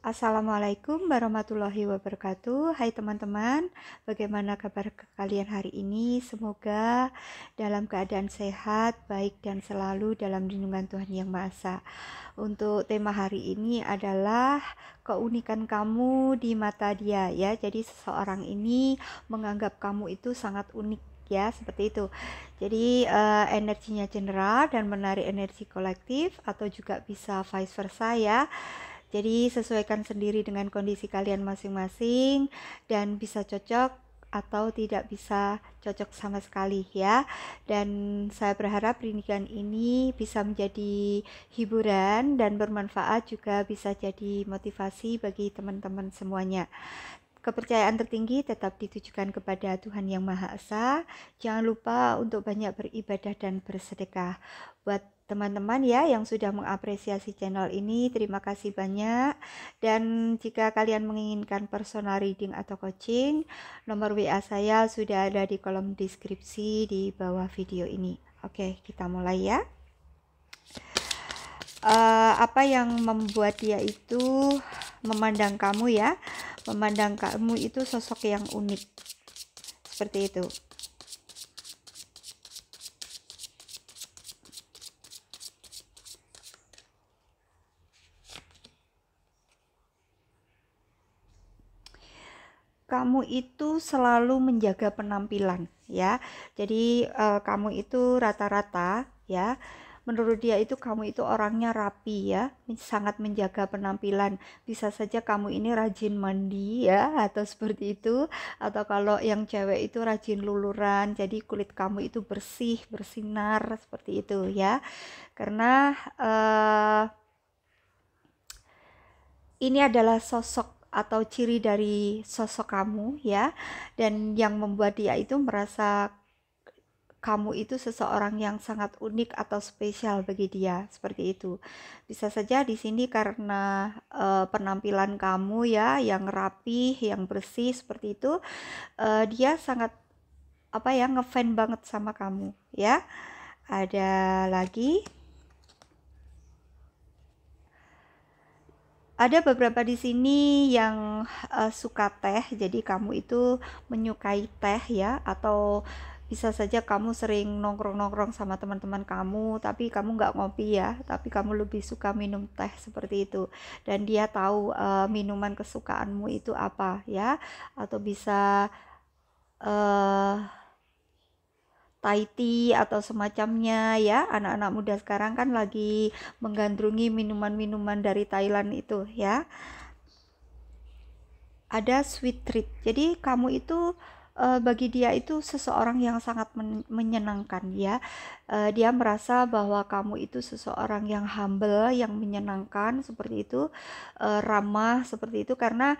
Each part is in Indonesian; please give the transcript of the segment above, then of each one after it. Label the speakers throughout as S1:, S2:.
S1: Assalamualaikum warahmatullahi wabarakatuh. Hai teman-teman, bagaimana kabar kalian hari ini? Semoga dalam keadaan sehat, baik dan selalu dalam lindungan Tuhan Yang Maha Esa. Untuk tema hari ini adalah keunikan kamu di mata dia ya. Jadi seseorang ini menganggap kamu itu sangat unik ya, seperti itu. Jadi energinya general dan menarik energi kolektif atau juga bisa vice versa ya. Jadi sesuaikan sendiri dengan kondisi kalian masing-masing dan bisa cocok atau tidak bisa cocok sama sekali ya. Dan saya berharap pernikahan ini bisa menjadi hiburan dan bermanfaat, juga bisa jadi motivasi bagi teman-teman semuanya. Kepercayaan tertinggi tetap ditujukan kepada Tuhan Yang Maha Esa. Jangan lupa untuk banyak beribadah dan bersedekah. Buat teman-teman ya yang sudah mengapresiasi channel ini, terima kasih banyak. Dan jika kalian menginginkan personal reading atau coaching, nomor WA saya sudah ada di kolom deskripsi di bawah video ini. Oke, kita mulai ya. Apa yang membuat dia itu memandang kamu ya? Memandang kamu itu sosok yang unik, seperti itu. Kamu itu selalu menjaga penampilan ya. Jadi kamu itu rata-rata ya, menurut dia itu kamu itu orangnya rapi ya, sangat menjaga penampilan. Bisa saja kamu ini rajin mandi ya, atau seperti itu. Atau kalau yang cewek itu rajin luluran, jadi kulit kamu itu bersih, bersinar, seperti itu ya. Karena ini adalah sosok atau ciri dari sosok kamu ya. Dan yang membuat dia itu merasa kamu itu seseorang yang sangat unik atau spesial bagi dia, seperti itu. Bisa saja di sini karena penampilan kamu ya yang rapih, yang bersih seperti itu, dia sangat ngefan banget sama kamu ya. Ada lagi, ada beberapa di sini yang suka teh, jadi kamu itu menyukai teh ya, atau bisa saja kamu sering nongkrong-nongkrong sama teman-teman kamu, tapi kamu nggak ngopi ya, tapi kamu lebih suka minum teh seperti itu. Dan dia tahu minuman kesukaanmu itu apa ya, atau bisa Thai tea atau semacamnya ya. Anak-anak muda sekarang kan lagi menggandrungi minuman-minuman dari Thailand itu ya. Ada sweet treat. Jadi kamu itu bagi dia itu seseorang yang sangat menyenangkan ya. Dia merasa bahwa kamu itu seseorang yang humble, yang menyenangkan seperti itu, ramah seperti itu, karena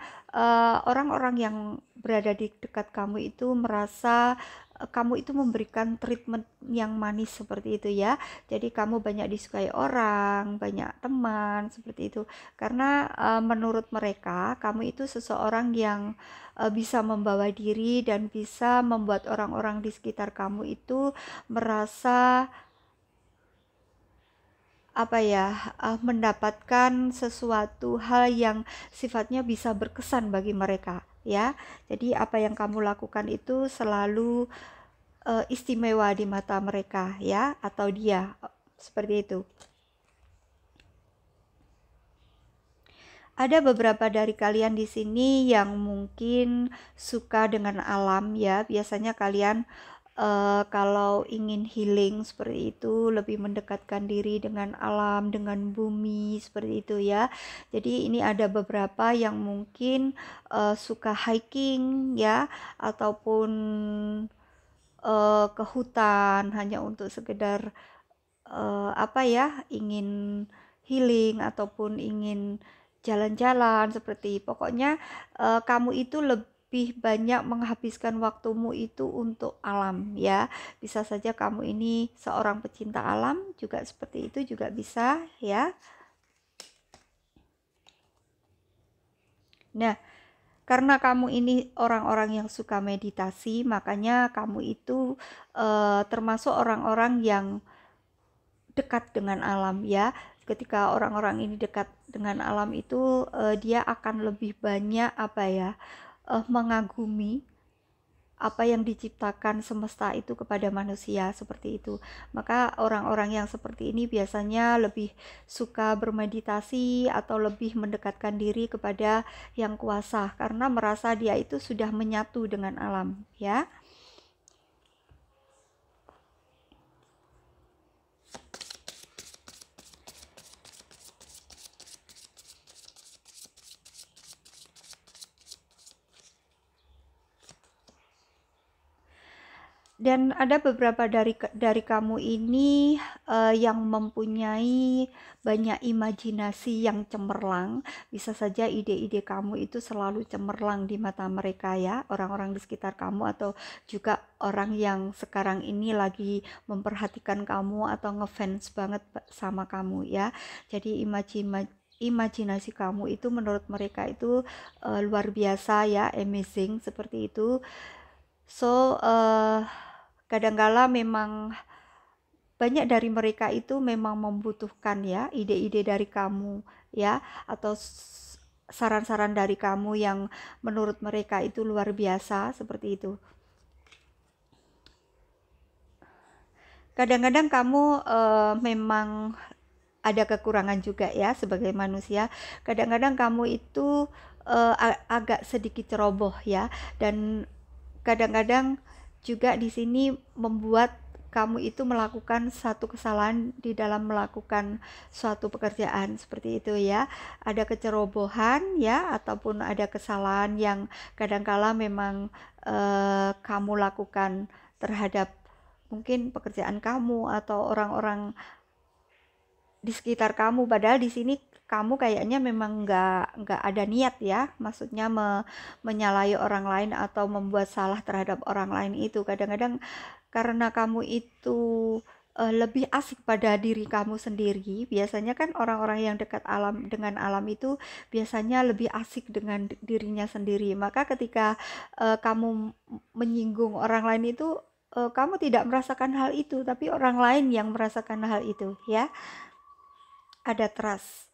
S1: orang-orang yang berada di dekat kamu itu merasa kamu itu memberikan treatment yang manis seperti itu ya. Jadi kamu banyak disukai orang, banyak teman seperti itu. Karena menurut mereka kamu itu seseorang yang bisa membawa diri dan bisa membuat orang-orang di sekitar kamu itu merasa mendapatkan sesuatu hal yang sifatnya bisa berkesan bagi mereka ya. Jadi apa yang kamu lakukan itu selalu istimewa di mata mereka ya, atau dia, seperti itu. Ada beberapa dari kalian di sini yang mungkin suka dengan alam ya. Biasanya kalian kalau ingin healing seperti itu, lebih mendekatkan diri dengan alam, dengan bumi seperti itu ya. Jadi ini ada beberapa yang mungkin suka hiking ya, ataupun ke hutan hanya untuk sekedar ingin healing ataupun ingin jalan-jalan, seperti pokoknya kamu itu lebih banyak menghabiskan waktumu itu untuk alam ya. Bisa saja kamu ini seorang pecinta alam juga, seperti itu juga bisa ya. Nah, karena kamu ini orang-orang yang suka meditasi, makanya kamu itu termasuk orang-orang yang dekat dengan alam ya. ketika orang-orang ini dekat dengan alam itu dia akan lebih banyak mengagumi apa yang diciptakan semesta itu kepada manusia seperti itu. Maka orang-orang yang seperti ini biasanya lebih suka bermeditasi atau lebih mendekatkan diri kepada yang kuasa karena merasa dia itu sudah menyatu dengan alam, ya. Dan ada beberapa dari kamu ini yang mempunyai banyak imajinasi yang cemerlang. Bisa saja ide-ide kamu itu selalu cemerlang di mata mereka, ya, orang-orang di sekitar kamu, atau juga orang yang sekarang ini lagi memperhatikan kamu atau ngefans banget sama kamu, ya. Jadi imajinasi kamu itu menurut mereka itu luar biasa, ya, amazing seperti itu. So kadangkala memang banyak dari mereka itu memang membutuhkan, ya, ide-ide dari kamu, ya, atau saran-saran dari kamu yang menurut mereka itu luar biasa seperti itu. Kadang-kadang kamu memang ada kekurangan juga, ya, sebagai manusia. Kadang-kadang kamu itu agak sedikit ceroboh, ya, dan kadang-kadang juga di sini membuat kamu itu melakukan satu kesalahan di dalam melakukan suatu pekerjaan seperti itu, ya. Ada kecerobohan, ya, ataupun ada kesalahan yang kadangkala memang kamu lakukan terhadap mungkin pekerjaan kamu atau orang-orang di sekitar kamu, padahal di sini kamu kayaknya memang nggak ada niat, ya, maksudnya menyalahi orang lain atau membuat salah terhadap orang lain itu. Kadang-kadang karena kamu itu lebih asik pada diri kamu sendiri. Biasanya kan orang-orang yang dekat dengan alam itu biasanya lebih asik dengan dirinya sendiri. Maka ketika kamu menyinggung orang lain itu, kamu tidak merasakan hal itu, tapi orang lain yang merasakan hal itu, ya. Ada trust.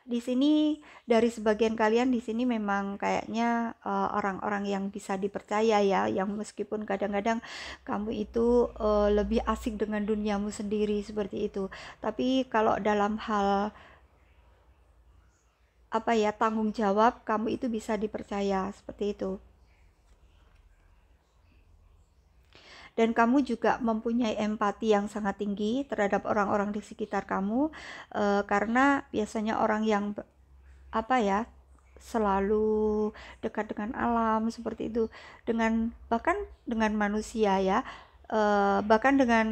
S1: Di sini dari sebagian kalian di sini memang kayaknya orang-orang yang bisa dipercaya, ya, yang meskipun kadang-kadang kamu itu lebih asik dengan duniamu sendiri seperti itu. Tapi kalau dalam hal tanggung jawab, kamu itu bisa dipercaya seperti itu. Dan kamu juga mempunyai empati yang sangat tinggi terhadap orang-orang di sekitar kamu, karena biasanya orang yang selalu dekat dengan alam seperti itu, bahkan dengan manusia, ya, bahkan dengan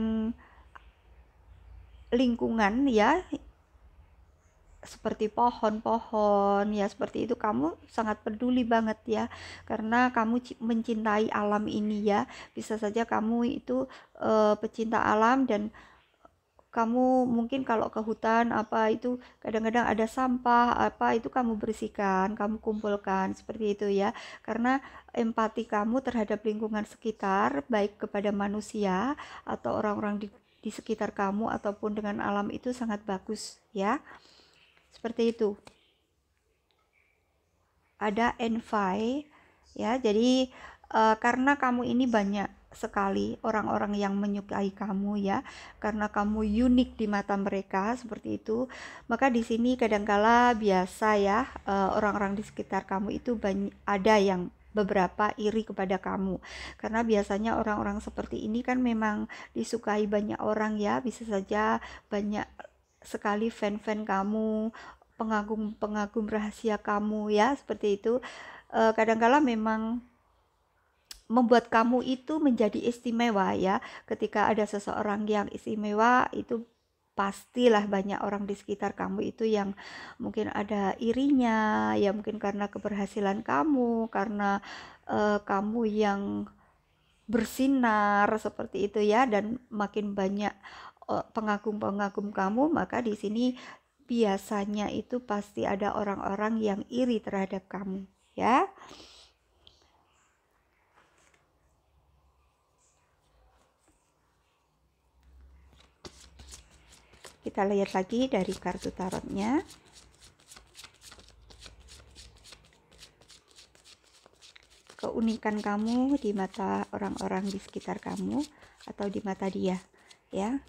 S1: lingkungan, ya, seperti pohon-pohon, ya, seperti itu. Kamu sangat peduli banget, ya, karena kamu mencintai alam ini, ya. Bisa saja kamu itu pecinta alam dan kamu mungkin kalau ke hutan itu kadang-kadang ada sampah itu kamu bersihkan, kamu kumpulkan seperti itu, ya. Karena empati kamu terhadap lingkungan sekitar, baik kepada manusia atau orang-orang di sekitar kamu ataupun dengan alam itu sangat bagus, ya. Seperti itu. Ada envy, ya. Jadi karena kamu ini banyak sekali orang-orang yang menyukai kamu, ya, karena kamu unik di mata mereka seperti itu. Maka di sini kadangkala biasa, ya, orang-orang di sekitar kamu itu ada yang beberapa iri kepada kamu, karena biasanya orang-orang seperti ini kan memang disukai banyak orang, ya. Bisa saja banyak sekali fan-fan kamu, pengagum-pengagum rahasia kamu, ya, seperti itu. Kadangkala memang membuat kamu itu menjadi istimewa, ya. Ketika ada seseorang yang istimewa, itu pastilah banyak orang di sekitar kamu itu yang mungkin ada irinya, ya, mungkin karena keberhasilan kamu, karena kamu yang bersinar seperti itu, ya, dan makin banyak pengagum-pengagum kamu, maka di sini biasanya itu pasti ada orang-orang yang iri terhadap kamu, ya. Kita lihat lagi dari kartu tarotnya. Keunikan kamu di mata orang-orang di sekitar kamu atau di mata dia, ya.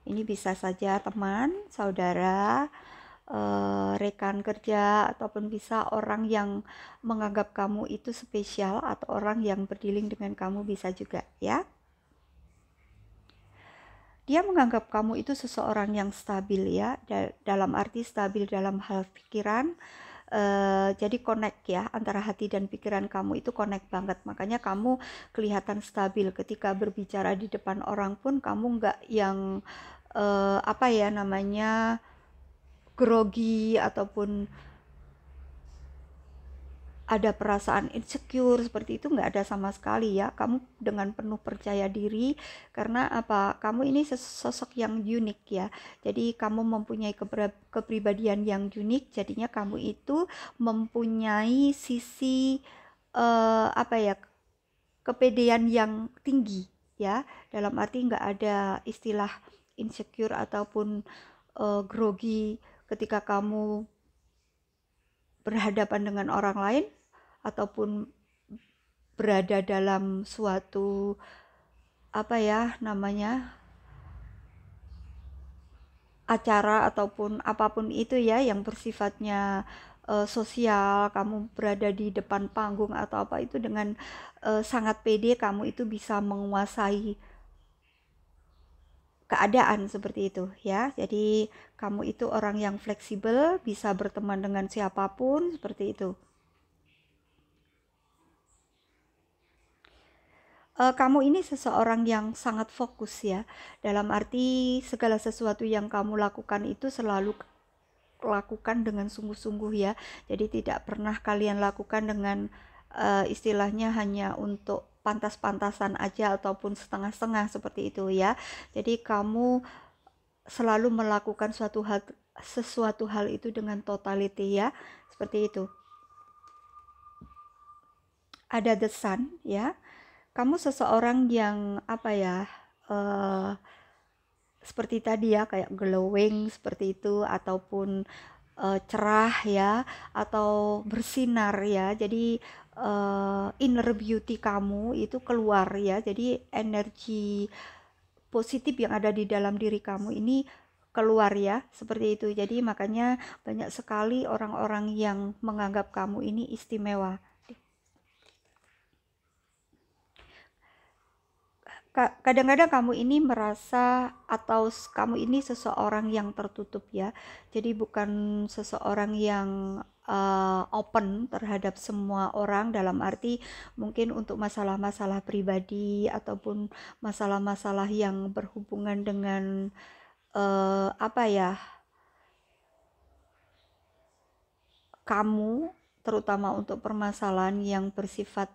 S1: Ini bisa saja teman, saudara, rekan kerja, ataupun bisa orang yang menganggap kamu itu spesial, atau orang yang berdealing dengan kamu bisa juga, ya. Dia menganggap kamu itu seseorang yang stabil, ya, dalam arti stabil dalam hal pikiran. Jadi connect, ya, antara hati dan pikiran kamu itu connect banget. Makanya kamu kelihatan stabil ketika berbicara di depan orang pun kamu nggak yang apa ya namanya, grogi ataupun ada perasaan insecure seperti itu, nggak ada sama sekali, ya. Kamu dengan penuh percaya diri karena apa, kamu ini sosok yang unik, ya. Jadi kamu mempunyai kepribadian yang unik, jadinya kamu itu mempunyai sisi apa ya, kepedean yang tinggi, ya. Dalam arti nggak ada istilah insecure ataupun grogi ketika kamu berhadapan dengan orang lain ataupun berada dalam suatu apa ya namanya, acara ataupun apapun itu, ya, yang bersifatnya sosial. Kamu berada di depan panggung atau apa itu dengan sangat pede, kamu itu bisa menguasai keadaan seperti itu, ya. Jadi kamu itu orang yang fleksibel, bisa berteman dengan siapapun seperti itu. Kamu ini seseorang yang sangat fokus, ya, dalam arti segala sesuatu yang kamu lakukan itu selalu lakukan dengan sungguh-sungguh, ya. Jadi tidak pernah kalian lakukan dengan istilahnya hanya untuk pantas-pantasan aja ataupun setengah-setengah seperti itu, ya. Jadi kamu selalu melakukan sesuatu hal itu dengan totality, ya, seperti itu. Ada the sun, ya. Kamu seseorang yang apa ya, seperti tadi, ya, kayak glowing seperti itu, ataupun cerah, ya, atau bersinar, ya. Jadi inner beauty kamu itu keluar, ya. Jadi energi positif yang ada di dalam diri kamu ini keluar, ya, seperti itu. Jadi makanya banyak sekali orang-orang yang menganggap kamu ini istimewa. Kadang-kadang kamu ini merasa atau kamu ini seseorang yang tertutup, ya. Jadi bukan seseorang yang open terhadap semua orang, dalam arti mungkin untuk masalah-masalah pribadi ataupun masalah-masalah yang berhubungan dengan apa ya, kamu, terutama untuk permasalahan yang bersifat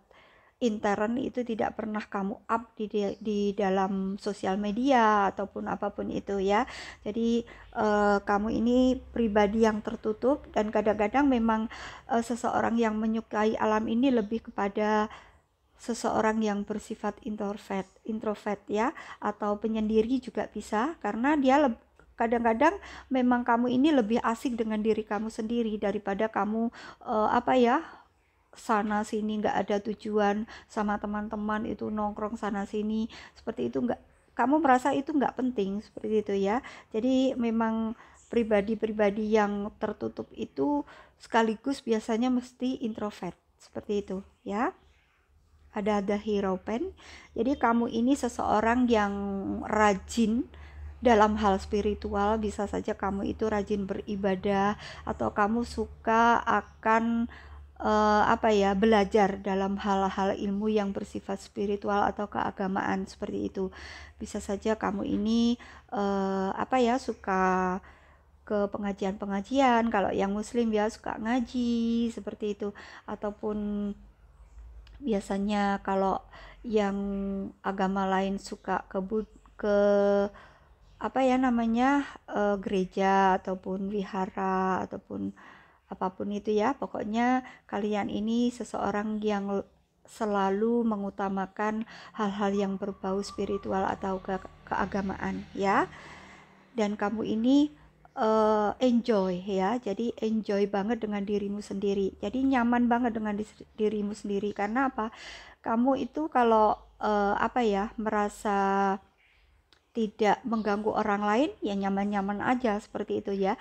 S1: intern itu tidak pernah kamu up di dalam sosial media ataupun apapun itu, ya. Jadi kamu ini pribadi yang tertutup, dan kadang-kadang memang seseorang yang menyukai alam ini lebih kepada seseorang yang bersifat introvert, ya, atau penyendiri juga bisa, karena dia kadang-kadang memang kamu ini lebih asik dengan diri kamu sendiri daripada kamu apa ya, sana sini nggak ada tujuan sama teman-teman itu nongkrong sana sini seperti itu, nggak, kamu merasa itu nggak penting seperti itu, ya. Jadi memang pribadi-pribadi yang tertutup itu sekaligus biasanya mesti introvert seperti itu, ya. Ada the Hierophant. Jadi kamu ini seseorang yang rajin dalam hal spiritual, bisa saja kamu itu rajin beribadah atau kamu suka akan apa ya, belajar dalam hal-hal ilmu yang bersifat spiritual atau keagamaan seperti itu. Bisa saja kamu ini apa ya, suka ke pengajian-pengajian, kalau yang muslim, ya, suka ngaji seperti itu, ataupun biasanya kalau yang agama lain suka ke apa ya namanya, gereja ataupun wihara ataupun apapun itu, ya. Pokoknya kalian ini seseorang yang selalu mengutamakan hal-hal yang berbau spiritual atau keagamaan, ya. dan kamu ini enjoy ya. Jadi enjoy banget dengan dirimu sendiri. Jadi nyaman banget dengan dirimu sendiri. Karena apa? Kamu itu kalau merasa tidak mengganggu orang lain, ya nyaman-nyaman aja seperti itu ya.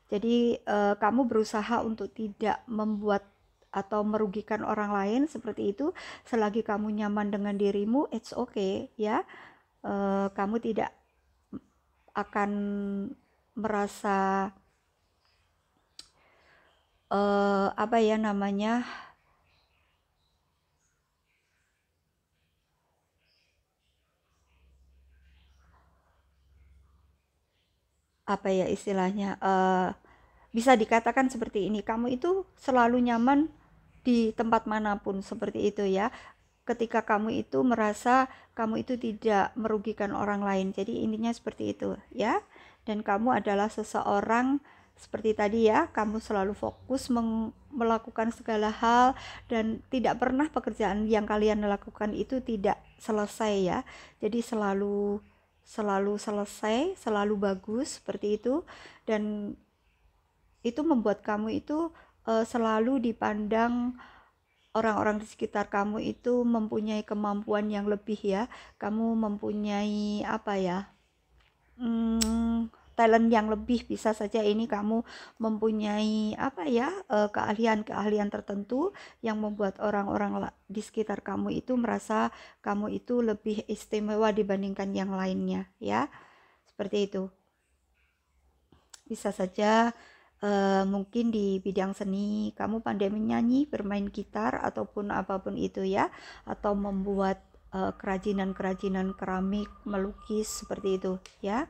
S1: Jadi kamu berusaha untuk tidak membuat atau merugikan orang lain seperti itu. Selagi kamu nyaman dengan dirimu, it's okay ya. Kamu tidak akan merasa apa ya namanya, apa ya istilahnya, bisa dikatakan seperti ini, kamu itu selalu nyaman di tempat manapun seperti itu ya. Ketika kamu itu merasa kamu itu tidak merugikan orang lain, jadi intinya seperti itu ya. Dan kamu adalah seseorang seperti tadi ya, kamu selalu fokus melakukan segala hal, dan tidak pernah pekerjaan yang kalian lakukan itu tidak selesai ya. Jadi selalu selesai, selalu bagus seperti itu. Dan itu membuat kamu itu selalu dipandang orang-orang di sekitar kamu itu mempunyai kemampuan yang lebih ya. Kamu mempunyai talent yang lebih, bisa saja ini kamu mempunyai keahlian-keahlian tertentu yang membuat orang-orang di sekitar kamu itu merasa kamu itu lebih istimewa dibandingkan yang lainnya ya. Seperti itu. Bisa saja mungkin di bidang seni kamu pandai menyanyi, bermain gitar ataupun apapun itu ya, atau membuat kerajinan-kerajinan keramik, melukis seperti itu ya.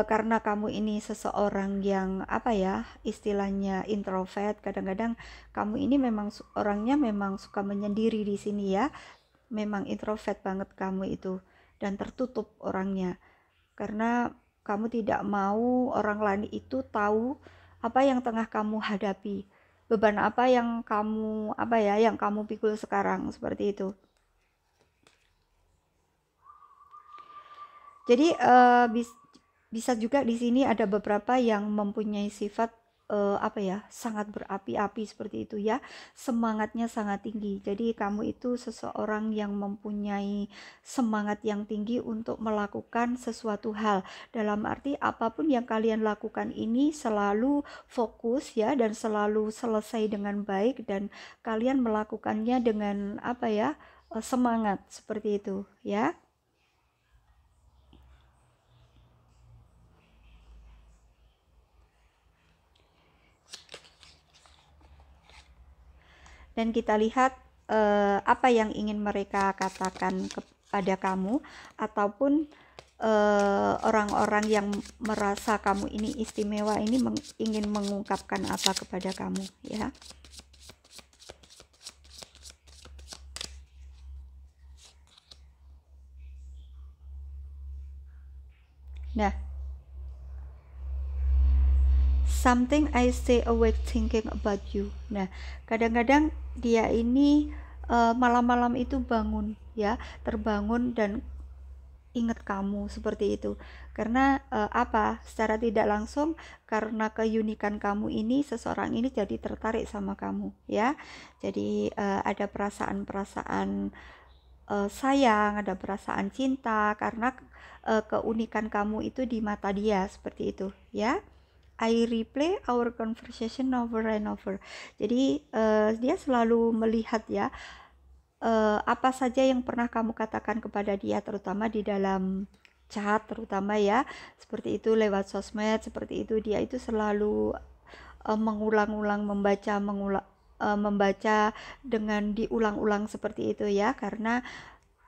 S1: Karena kamu ini seseorang yang istilahnya introvert, kadang-kadang kamu ini memang orangnya memang suka menyendiri di sini ya. Memang introvert banget kamu itu, dan tertutup orangnya. Karena kamu tidak mau orang lain itu tahu apa yang tengah kamu hadapi, beban apa yang kamu pikul sekarang seperti itu. Jadi bisa juga di sini ada beberapa yang mempunyai sifat sangat berapi-api seperti itu ya, semangatnya sangat tinggi. Jadi kamu itu seseorang yang mempunyai semangat yang tinggi untuk melakukan sesuatu hal, dalam arti apapun yang kalian lakukan ini selalu fokus ya, dan selalu selesai dengan baik, dan kalian melakukannya dengan semangat seperti itu ya. Dan kita lihat apa yang ingin mereka katakan kepada kamu, ataupun orang-orang yang merasa kamu ini istimewa ini ingin mengungkapkan apa kepada kamu ya. Nah, something I stay awake thinking about you. Nah, kadang-kadang dia ini malam-malam itu bangun ya, terbangun dan ingat kamu seperti itu. Karena secara tidak langsung, karena keunikan kamu ini, seseorang ini jadi tertarik sama kamu ya. Jadi ada perasaan-perasaan sayang, ada perasaan cinta karena keunikan kamu itu di mata dia seperti itu ya. I replay our conversation over and over. Jadi dia selalu melihat ya, apa saja yang pernah kamu katakan kepada dia, terutama di dalam chat terutama ya, seperti itu, lewat sosmed seperti itu. Dia itu selalu mengulang-ulang, membaca dengan diulang-ulang seperti itu ya, karena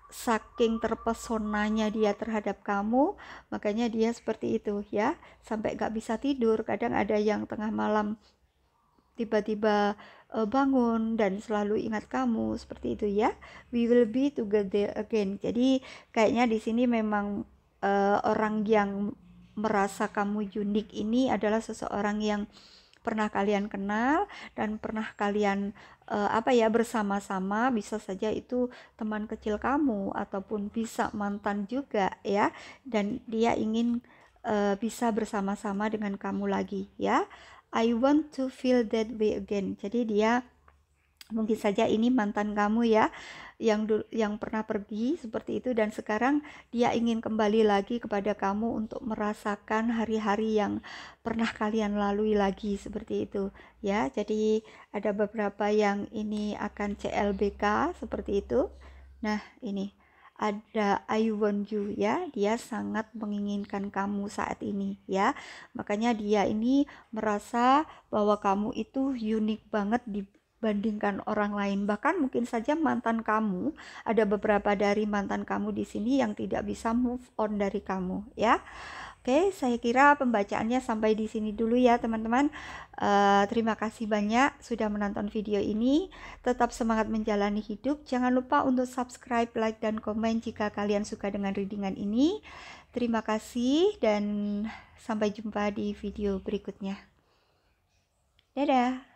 S1: saking terpesonanya dia terhadap kamu, makanya dia seperti itu ya, sampai gak bisa tidur. Kadang ada yang tengah malam tiba-tiba bangun dan selalu ingat kamu seperti itu ya. We will be together again. Jadi kayaknya di sini memang orang yang merasa kamu unik ini adalah seseorang yang pernah kalian kenal dan pernah kalian bersama-sama. Bisa saja itu teman kecil kamu ataupun bisa mantan juga ya, dan dia ingin bisa bersama-sama dengan kamu lagi ya. I want to feel that way again. Jadi dia mungkin saja ini mantan kamu ya, yang pernah pergi seperti itu, dan sekarang dia ingin kembali lagi kepada kamu untuk merasakan hari-hari yang pernah kalian lalui lagi seperti itu ya. Jadi ada beberapa yang ini akan CLBK seperti itu. Nah, ini ada I want you ya, dia sangat menginginkan kamu saat ini ya. Makanya dia ini merasa bahwa kamu itu unik banget dibandingkan orang lain. Bahkan mungkin saja mantan kamu, ada beberapa dari mantan kamu di sini yang tidak bisa move on dari kamu ya. Oke, saya kira pembacaannya sampai di sini dulu ya teman-teman. Terima kasih banyak sudah menonton video ini. Tetap semangat menjalani hidup. Jangan lupa untuk subscribe, like, dan komen jika kalian suka dengan readingan ini. Terima kasih dan sampai jumpa di video berikutnya. Dadah!